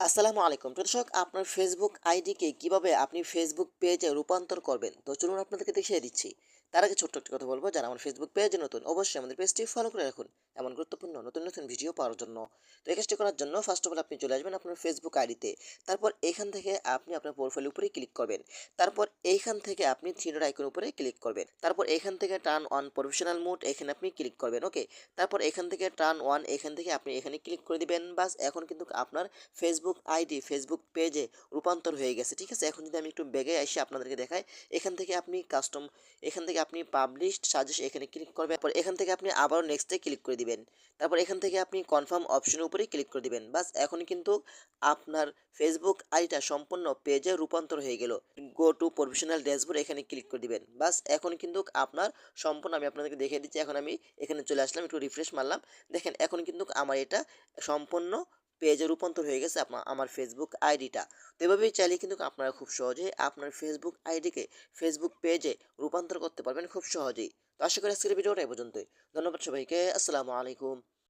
আসসালামু আলাইকুম। তো দর্শক, আপনার ফেসবুক আইডিকে কিভাবে আপনি ফেসবুক পেজে রূপান্তর করবেন? তো চলুন আপনাদেরকে দেখিয়ে দিচ্ছি। তার আগে ছোট্ট একটি কথা বলব, যারা আমার ফেসবুক পেজে নতুন, অবশ্যই আমাদের পেজটি ফলো করে রাখুন। এমন গুরুত্বপূর্ণ নতুন ভিডিও পাওয়ার জন্য। তো এই কাজটি করার জন্য ফার্স্ট অফ অল আপনি চলে আসবেন আপনার ফেসবুক আইডিতে। তারপর এখান থেকে আপনি আপনার প্রোফাইলের উপরে ক্লিক করবেন। তারপর এইখান থেকে আপনি থ্রি ডট আইকনের উপরে ক্লিক করবেন। তারপর এখান থেকে টার্ন অন প্রফেশনাল মোড এখানে আপনি ক্লিক করবেন। ওকে? তারপর এখান থেকে টার্ন অন এখান থেকে আপনি এখানে ক্লিক করে দিবেন। বাস এখন কিন্তু আপনার ফেসবুক আইডি ফেসবুক পেজে রূপান্তর হয়ে গেছে। ঠিক আছে? এখন যদি আমি একটু ব্যাগে এসে আপনাদেরকে দেখাই, এখান থেকে আপনি এখান থেকে আপনি পাবলিশড সাজেস্ট এখানে ক্লিক করবেন। তারপর এখান থেকে আপনি আবারও নেক্সটে ক্লিক করে দিবেন। তারপর এখান থেকে আপনি কনফার্ম অপশনের উপরে ক্লিক করে দিবেন। বাস এখন কিন্তু আপনার ফেসবুক আইডিটা সম্পূর্ণ পেজে রূপান্তর হয়ে গেল। গো টু প্রফেশনাল ড্যাশবোর্ড এখানে ক্লিক করে দিবেন। বাস এখন কিন্তু আপনার সম্পূর্ণ আমি আপনাদেরকে দেখিয়ে দিচ্ছি। এখন আমি এখানে চলে আসলাম, একটু রিফ্রেশ মারলাম। দেখেন এখন কিন্তু আমার এটা সম্পূর্ণ পেজে রূপান্তর হয়ে গেছে আমার ফেসবুক আইডিটা। তো এভাবেই চাইলে কিন্তু আপনারা খুব সহজেই আপনার ফেসবুক আইডিকে ফেসবুক পেজে রূপান্তর করতে পারবেন খুব সহজেই। তো আশা করি আজকের ভিডিওটা এ পর্যন্তই। ধন্যবাদ সবাইকে। আসসালামু আলাইকুম।